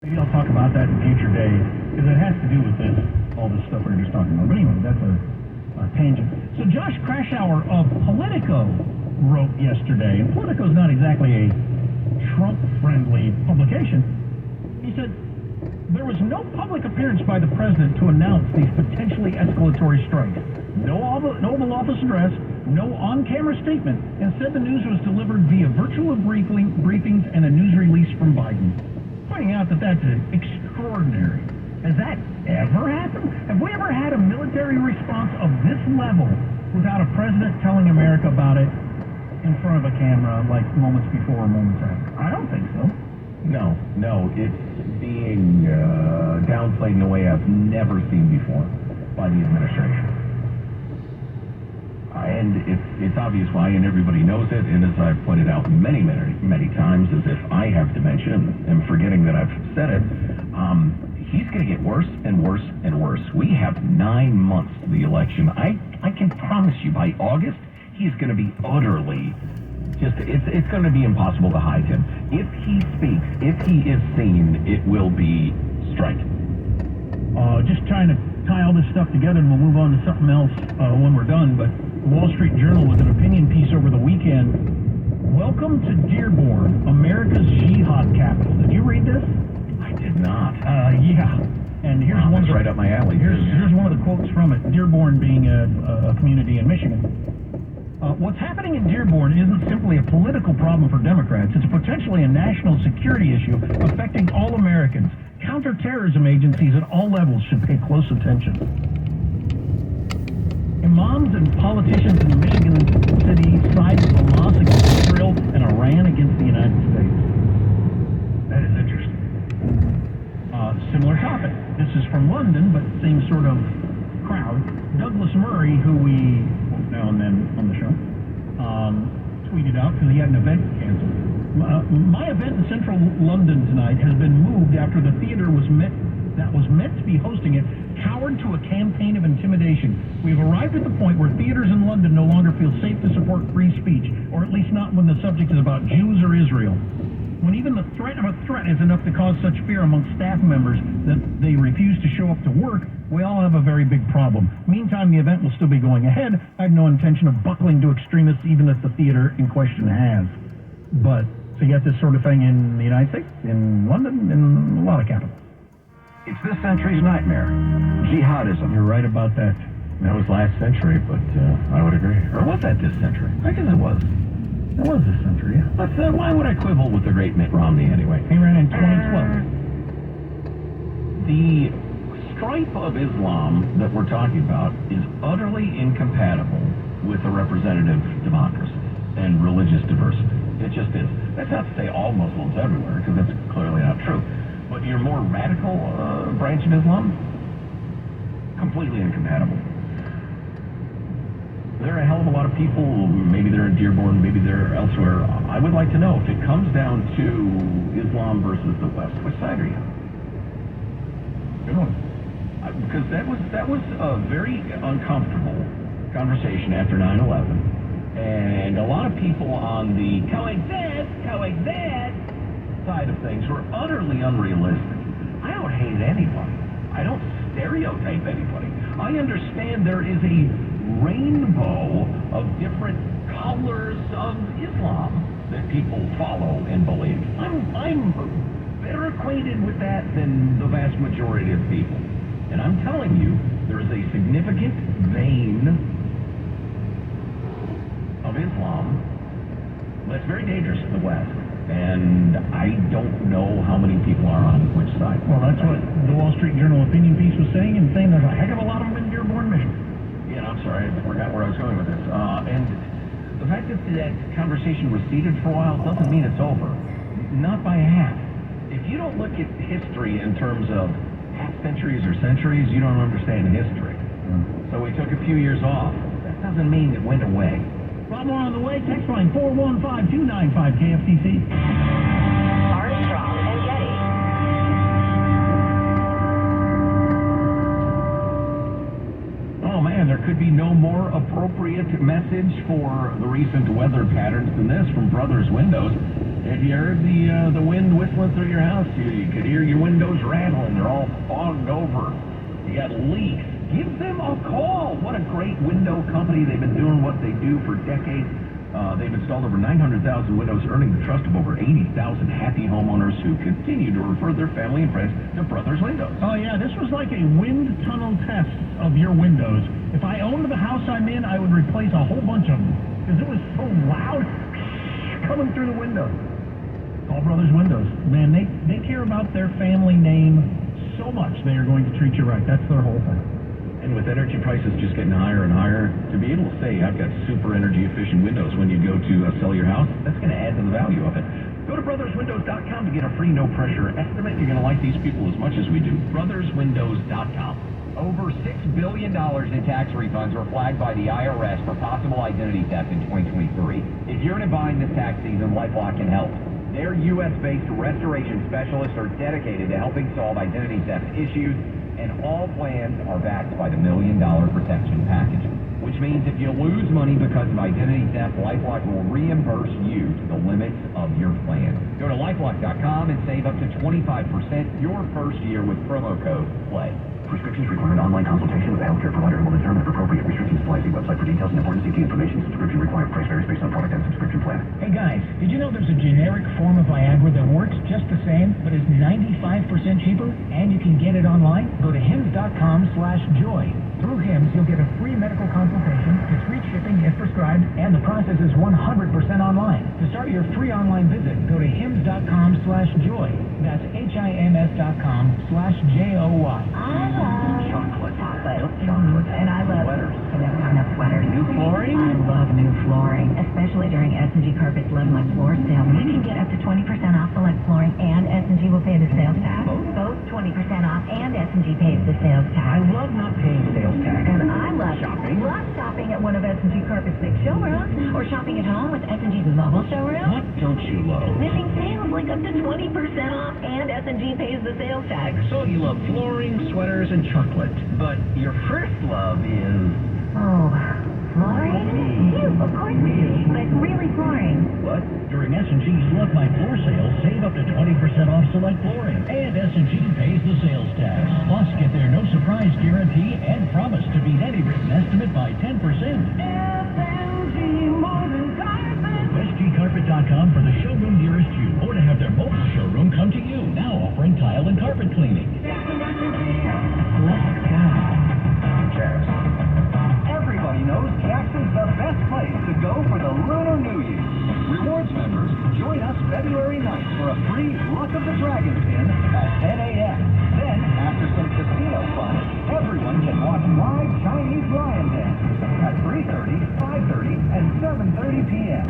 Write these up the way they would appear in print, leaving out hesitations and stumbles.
Maybe I'll talk about that in future days, because it has to do with all this stuff we were just talking about. But anyway, that's a tangent. So Josh Krashour of Politico wrote yesterday, and Politico's not exactly a Trump-friendly publication. He said, there was no public appearance by the president to announce these potentially escalatory strikes. No Oval Office address, no on-camera statement. Instead, the news was delivered via virtual briefings and a news release from Biden. Pointing out that that's extraordinary. Has that ever happened? Have we ever had a military response of this level without a president telling America about it in front of a camera, like moments before or moments after? I don't think so. No, it's being downplayed in a way I've never seen before by the administration. And it's obvious why, and everybody knows it, and as I've pointed out many times, as if I have dementia and forgetting that I've said it, he's going to get worse and worse and worse. We have 9 months to the election. I can promise you by August, he's going to be utterly it's going to be impossible to hide him. If he speaks, if he is seen, it will be strike. Just trying to tie all this stuff together, and we'll move on to something else when we're done, but the Wall Street Journal with an opinion piece over the weekend. Welcome to Dearborn, America's jihad capital. Did you read this? I did not. Yeah. And here's one right up my alley. Here's one of the quotes from it. Dearborn being a community in Michigan. What's happening in Dearborn isn't simply a political problem for Democrats. It's potentially a national security issue affecting all Americans. Counterterrorism agencies at all levels should pay close attention. Imams and politicians in the Michigan city side with Hamas against Israel and Iran against the United States. That is interesting. Similar topic. This is from London, but same sort of crowd. Douglas Murray, who we quote now and then on the show, tweeted out because he had an event canceled. My event in central London tonight has been moved after the theater that was meant to be hosting it cowered to a campaign of intimidation. We've arrived at the point where theaters in London no longer feel safe to support free speech, or at least not when the subject is about Jews or Israel. When even the threat of a threat is enough to cause such fear among staff members that they refuse to show up to work, we all have a very big problem. Meantime, the event will still be going ahead. I have no intention of buckling to extremists, even if the theater in question has. But, so you got this sort of thing in the United States, in London, in a lot of capitals. It's this century's nightmare. Jihadism. You're right about that. That was last century, but I would agree. Or was that this century? I guess it was. It was this century, yeah. But why would I quibble with the great Mitt Romney anyway? He ran in 2012. The stripe of Islam that we're talking about is utterly incompatible with a representative democracy and religious diversity. It just is. That's not to say all Muslims everywhere, because that's clearly not true. But your more radical branch of Islam, completely incompatible. There are a hell of a lot of people, maybe they're in Dearborn, maybe they're elsewhere. I would like to know, if it comes down to Islam versus the West, which side are you? Good one. Because that was a very uncomfortable conversation after 9/11, and a lot of people on the coexist side of things were utterly unrealistic. I don't hate anybody. I don't stereotype anybody. I understand there is a rainbow of different colors of Islam that people follow and believe. I'm better acquainted with that than the vast majority of people. And I'm telling you, there is a significant vein of Islam that's very dangerous in the West. And I don't know how many people are on which side. Well, that's what the Wall Street Journal opinion piece was saying, and saying there's a heck of a lot of them in Dearborn, Michigan. Yeah, I'm sorry, I forgot where I was going with this. And the fact that that conversation receded for a while doesn't mean it's over. Not by half. If you don't look at history in terms of half centuries or centuries, you don't understand history. So we took a few years off. That doesn't mean it went away. A lot more on the way. Text line 415-295-KFTC. Armstrong and Getty. Oh man, there could be no more appropriate message for the recent weather patterns than this from Brothers Windows. If you heard the wind whistling through your house, you could hear your windows rattling. They're all fogged over. You got leaks. Give them a call. What a great window company. They've been doing what they do for decades. They've installed over 900,000 windows, earning the trust of over 80,000 happy homeowners who continue to refer their family and friends to Brothers Windows. Oh, yeah, this was like a wind tunnel test of your windows. If I owned the house I'm in, I would replace a whole bunch of them because it was so loud coming through the window. All Brothers Windows. Man, they care about their family name so much they are going to treat you right. That's their whole thing. And with energy prices just getting higher and higher, to be able to say I've got super energy efficient windows when you go to sell your house, that's going to add to the value of it. Go to brotherswindows.com to get a free no pressure estimate. You're going to like these people as much as we do. brotherswindows.com. Over $6 billion in tax refunds were flagged by the IRS for possible identity theft in 2023. If you're in a bind this tax season, LifeLock can help. Their U.S.-based restoration specialists are dedicated to helping solve identity theft issues, and all plans are backed by the $1 Million Protection Package, which means if you lose money because of identity theft, LifeLock will reimburse you to the limits of your plan. Go to LifeLock.com and save up to 25% your first year with promo code PLAY. Prescriptions require an online consultation with a healthcare provider who will determine if appropriate restrictions apply. See website for details and important safety information. Subscription required. Price varies based on product and subscription plan. Hey guys, did you know there's a generic form of Viagra that works just the same, but is 95% cheaper, and you can get it online? Go to hims.com/joy. Through Hims, you'll get a free medical consultation, discreet shipping if prescribed, and the process is 100% online. To start your free online visit, go to hims.com/joy. That's HIMS.com/JOY. Chocolate. And I love sweaters. Sweaters. New flooring? I love new flooring, especially during S&G Carpet's Love My Floor sale. You can get up to 20% off select flooring, and S&G will pay the sales tax. Both 20% off, and S&G pays the sales tax. I love not paying sales tax. And I love Shopping? Love shopping at one of S&G Carpet's big showrooms, or shopping at home with S&G's mobile showroom. What don't you love? Missing sales like up to 20% off, and S&G pays the sales tax. So you love flooring, sweaters, and chocolate. But your first love is... Oh, flooring? You, of course it is, but really flooring. What? During S&G's Love My Floor sale, save up to 20% off select flooring. And S&G pays the sales tax. Plus, get their no surprise guarantee and promise to beat any written estimate by 10%. S&G more than carpet. SGCarpet.com for the showroom nearest you, or to have their mobile showroom come to you. Now offering tile and carpet cleaning. Let's go. Jax. Everybody knows Jax is the best place to go for the Lunar New Year. Rewards members, join us February 9th for a free Luck of the Dragon spin at 10 a.m. Then, after some casino fun, everyone can watch live Chinese lion dances at 3:30, 5:30, and 7:30 p.m.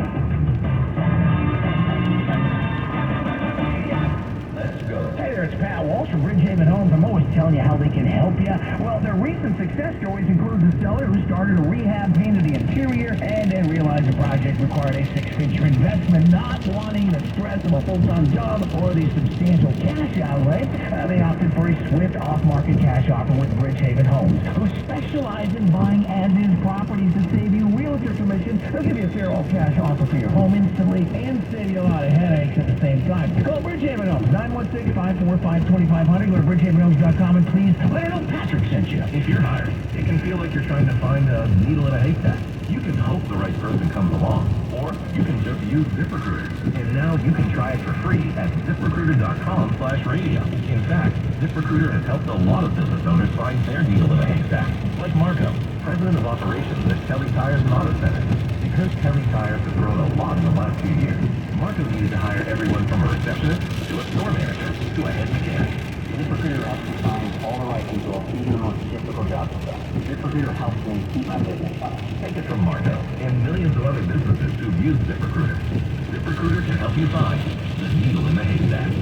Let's go. Hey there, it's Pat Walsh from Bridgehaven Homes. I'm always telling you how they can help you. Well, their recent success stories include the seller who started a rehab, painted the interior, and then realized the project required a six-figure investment, not wanting the stress of a full-time job or the substantial cash outlay. They opted for a swift off-market cash offer with Bridgehaven Homes, who specialize in buying as-is properties to save you realtor commission. They'll give you a fair all-cash offer for your home instantly and save you a lot of headaches at the same time. Call Bridgehaven Homes, 916-545-2500. Go to bridgehavenhomes.com and please let her know Patrick sent you. If you're hired, it can feel like you're trying to find a needle in a haystack. You can hope the right person comes along, or you can just use ZipRecruiter. And now you can try it for free at ZipRecruiter.com/radio. In fact, ZipRecruiter has helped a lot of business owners find their needle in a haystack. Like Marco, president of operations at Kelly Tires and Auto Center. Because Kelly Tires has grown a lot in the last few years, Marco needed to hire everyone from a receptionist to a store manager to a head mechanic. ZipRecruiter helps me find all the right people, even the most difficult jobs to fill. ZipRecruiter helps me keep my business up. Take it from Marco and millions of other businesses who've used ZipRecruiter. ZipRecruiter can help you find the needle in the haystack.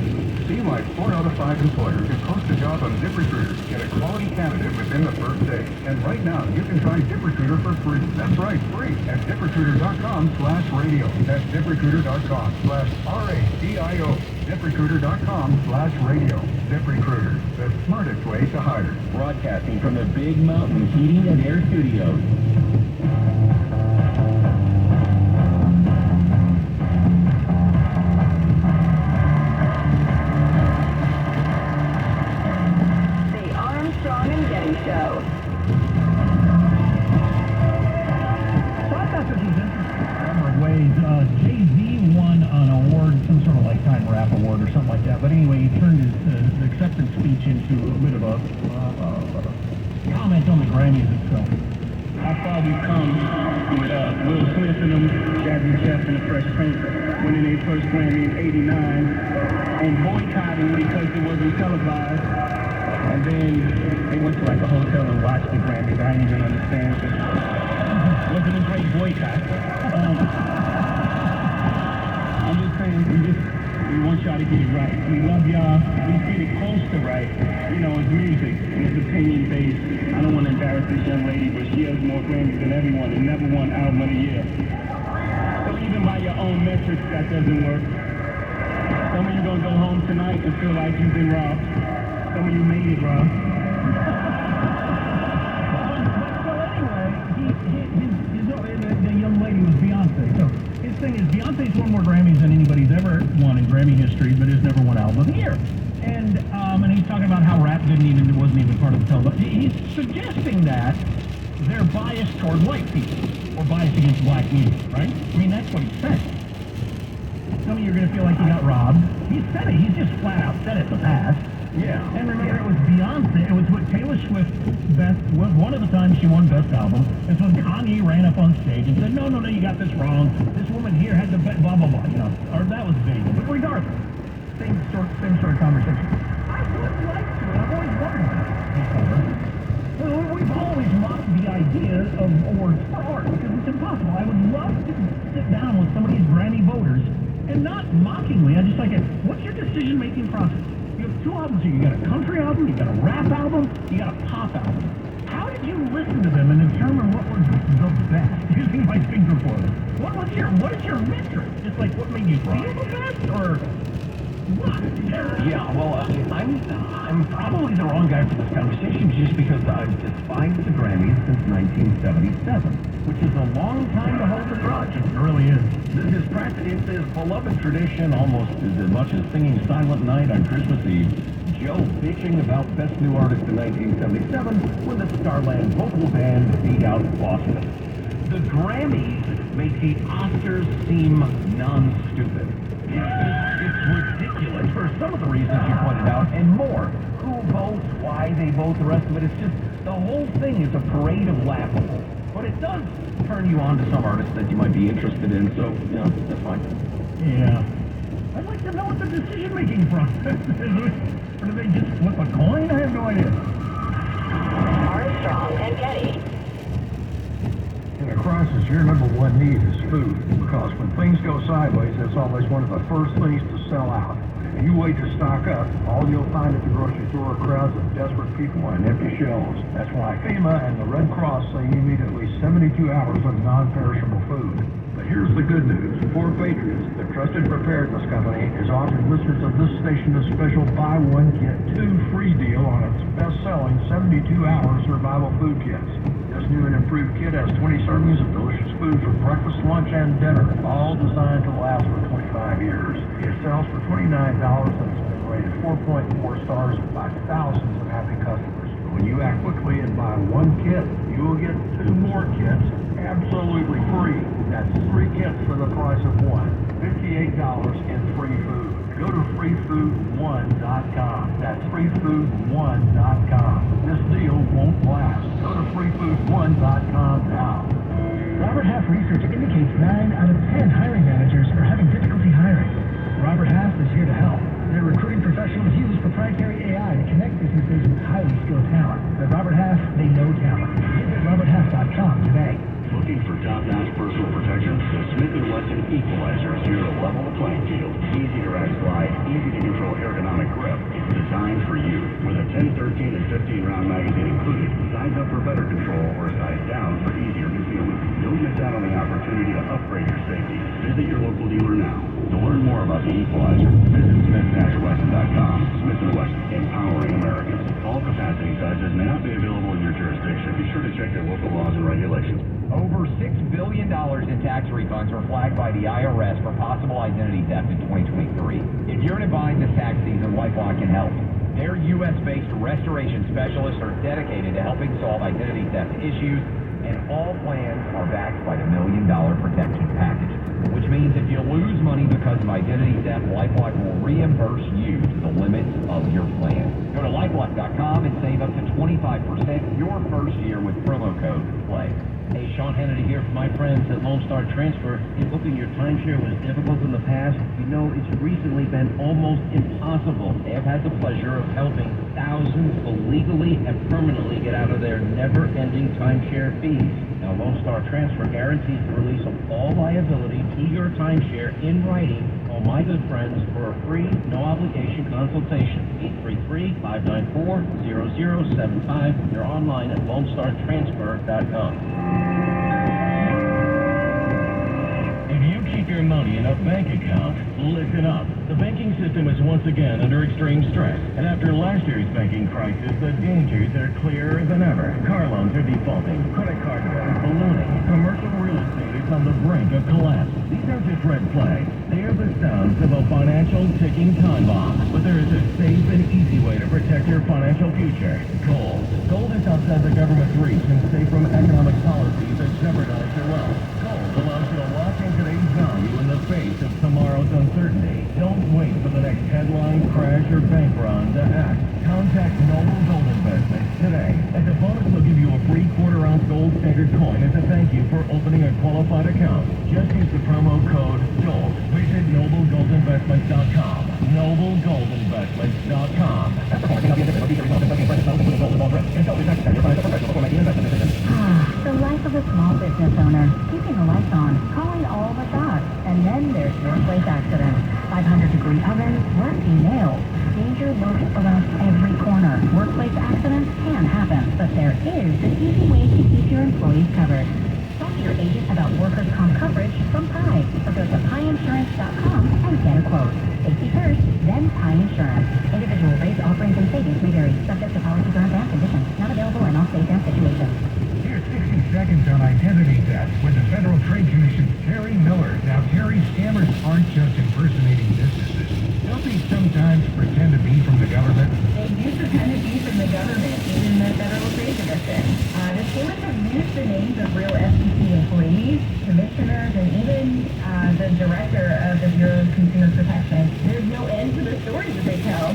See why 4 out of 5 employers who post a job on ZipRecruiter get a quality candidate within the first day. And right now, you can try ZipRecruiter for free. That's right, free at ZipRecruiter.com/radio. That's ZipRecruiter.com/RADIO. ZipRecruiter.com/radio. ZipRecruiter, the smartest way to hire. Broadcasting from the Big Mountain Heating and Air Studios. to a bit of a comment on the Grammys itself. How far we've come with Will Smith and them, Jazzy Jeff and the Fresh Prince winning their first Grammy in '89 and boycotting because it wasn't televised. And then they went to like a hotel and watched the Grammys. I didn't even understand. It wasn't a great boycott. I'm just saying, we want y'all to get it right. We love y'all. We get it close to right. You know, it's music and it's opinion based. I don't want to embarrass this young lady, but she has more Grammys than everyone and never won Album of the Year. So even by your own metrics, that doesn't work. Some of you gonna go home tonight and feel like you've been robbed. Some of you made it, Rob. The young lady was Beyonce. So his thing is Beyonce's won more Grammys than anybody's ever won in Grammy history, but has never won Album of the Year. And he's talking about how rap wasn't even part of the television. He's suggesting that they're biased toward white people or biased against black music, right? I mean, that's what he said. Some of you are going to feel like he got robbed. He said it. He's just flat out said it in the past. Yeah. And remember, it was Beyonce. It was what Taylor Swift was one of the times she won Best Album. It's when Kanye ran up on stage and said, no, you got this wrong. This woman here had the best, blah, blah, blah, you know. Or that was vague. But regardless, same sort of conversation. I would like to, and I've always wondered about we've always mocked the idea of awards for art because it's impossible. I would love to sit down with some of these Grammy voters and not mockingly. I just like it. What's your decision-making process? You have two albums here. You got a country album, you got a rap album, you got a pop album. How did you listen to them and determine what was the best? Using my finger for it. What is your metric? Just like what made you feel the best, or what? Yeah, well, I'm probably the wrong guy for this conversation just because I've despised the Grammys since 1977, which is a long time to hold a grudge. It really is. His practice, it's his beloved tradition, almost as much as singing Silent Night on Christmas Eve. Joe bitching about Best New Artist in 1977 when the Starland vocal band beat out Boston. The Grammys make the Oscars seem non-stupid. It's ridiculous for some of the reasons you pointed out and more. Who votes, why they vote, the rest of it. It's just, the whole thing is a parade of laughable. But it does turn you on to some artists that you might be interested in, so, you know, that's fine. Yeah. I'd like to know what the decision-making process is. Or do they just flip a coin? I have no idea. Armstrong and Getty. In a crisis, your number one need is food, because when things go sideways, it's always one of the first things to sell out. If you wait to stock up, all you'll find at the grocery store are crowds of desperate people and empty shelves. That's why FEMA and the Red Cross say you need at least 72 hours of non-perishable food. But here's the good news. For Patriots, the trusted preparedness company is offering listeners of this station a special buy one, get two free deal on its best-selling 72-hour survival food kits. This new and improved kit has 20 servings of delicious food for breakfast, lunch, and dinner, all designed to last for 25 years. It sells for $29 and has been rated 4.4 stars by thousands of happy customers. When you act quickly and buy one kit, you will get two more kits absolutely free. That's 3 kits for the price of one. $58 in free food. Go to freefood1.com. That's freefood1.com. This deal won't last. Go to freefood1.com now. Robert Half research indicates 9 out of 10 hiring managers are having difficulty hiring. Robert Half is here to help. Their recruiting professionals use proprietary AI to connect businesses with highly skilled talent. At Robert Half, they know talent. Visit roberthalf.com today. Looking for top-notch personal protection? The Smith & Wesson Equalizer is here to level the playing field. Easy to rack slide, easy to control ergonomic grip. It's designed for you. With a 10, 13, and 15-round magazine included, size up for better control or size down for easier concealment. Don't miss out on the opportunity to upgrade your safety. Visit your local dealer now. To learn more about the Equalizer, visit smith-wesson.com. Smith & Wesson, empowering Americans. All capacity sizes may not be available in your jurisdiction. Be sure to check your local laws and regulations. Over $6 billion in tax refunds were flagged by the IRS for possible identity theft in 2023. If you're in a bind this tax season, LifeLock can help. Their U.S.-based restoration specialists are dedicated to helping solve identity theft issues, and all plans are backed by the $1 Million Protection Package, which means if you lose money because of identity theft, LifeLock will reimburse you to the limits of your plan. Go to LifeLock.com save up to 25% your first year with promo code PLAY. Hey, Sean Hannity here from my friends at Lone Star Transfer. If booking your timeshare was difficult in the past, you know it's recently been almost impossible. They have had the pleasure of helping thousands illegally and permanently get out of their never-ending timeshare fees. Now, Lone Star Transfer guarantees the release of all liability to your timeshare in writing. Call my good friends for a free, no-obligation consultation. 833-594-0075. They're online at LoneStarTransfer.com. If you keep your money in a bank account, listen up. The banking system is once again under extreme stress. And after last year's banking crisis, the dangers are clearer than ever. Car loans are defaulting. Credit card debt is ballooning. Commercial real estate is on the brink of collapse. These aren't just red flags. They are the sounds of a financial ticking time bomb. But there is a safe and easy way to protect your financial future. Gold. Gold is outside the government's reach and safe from economic policies that jeopardize your wealth. Gold allows you to lock in today's value in the face of tomorrow's uncertainty. Don't wait for the next headline, crash, or bank run to act. Contact Noble Gold Investments today. As a bonus, they'll give you a free quarter-ounce gold standard coin as a thank you for opening a qualified account. Just use the promo code GOLD. Visit NobleGoldInvestments.com. NobleGoldInvestments.com. The life of a small business owner, keeping the lights on, calling all the shots, and then there's workplace accidents. 500-degree ovens, rusty nails. Danger lurks around every corner. Workplace accidents can happen, but there is an easy way to keep your employees covered. Talk to your agent about workers' comp coverage from Pi, or go to piinsurance.com and get a quote. Safety first, then Pi Insurance. Individual rates, offerings, and savings may vary, subject to policy terms and conditions. Not available in all states and situations. Here's 60 seconds on identity theft with the Federal Trade Commission's Terry Miller. Now, Terry, scammers aren't just impersonating businesses. Don't they sometimes pretend to be from the government? They do pretend to be from the government, even the Federal Trade Commission. The scammers have used the names of real FTC employees, commissioners, and even the director of the Bureau of Consumer Protection. There's no end to the stories that they tell.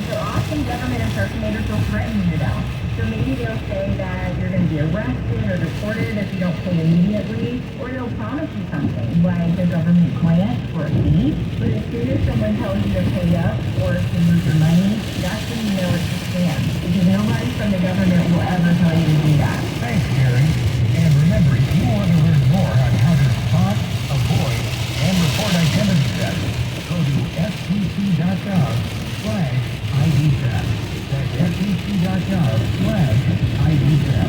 So often government impersonators will threaten you though. So maybe they'll say that you're going to be arrested or deported if you don't pay immediately, or they'll promise you something, like a government grant or a fee. But as soon as someone tells you to pay up or to move your money, that's when you know it's a scam. Because nobody from the government will ever tell you to do that. Thanks, Terry. And remember, if you want to learn more on how to spot, avoid, and report identity theft, go to FTC.gov/ID theft. That's FTC.gov/ID theft.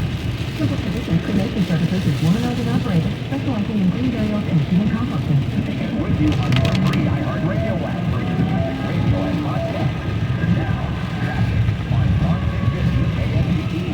Simple Solutions Cremation Services is woman-owned and operated, specializing in green burials and human composting. With you on your free iHeartRadio app for your music, radio, and podcast. And now, traffic on Fox 650 KFTC.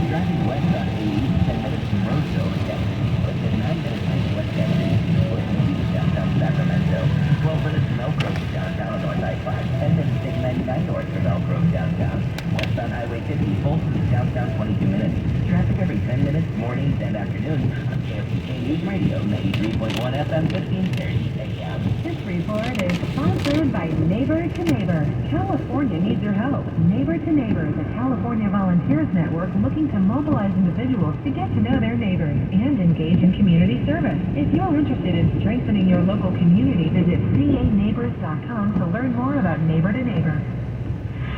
Driving west on 80, 10 minutes from Roseville to Kennedy. Within 9 minutes from West Kennedy, West Kennedy to downtown Sacramento. 12 minutes from Elk Grove to downtown on North I-5. 10 minutes to 99 north from Elk Grove downtown. West on Highway 50, Folsom to downtown 22 minutes. Traffic every 10 minutes, mornings and afternoons on KFTK News Radio, 93.1 FM, 1530 AM. This report is sponsored by Neighbor to Neighbor. California needs your help. Neighbor to Neighbor is a California volunteers network looking to mobilize individuals to get to know their neighbors and engage in community service. If you're interested in strengthening your local community, visit caneighbors.com to learn more about Neighbor to Neighbor.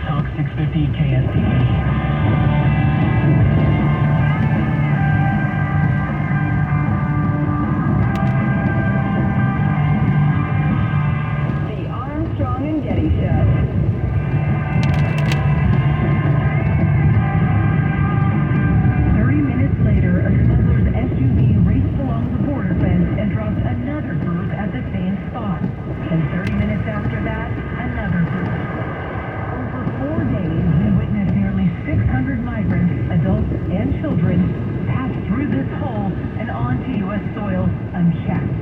Talk 650 KSTP. Children pass through this hole and onto U.S. soil unchecked.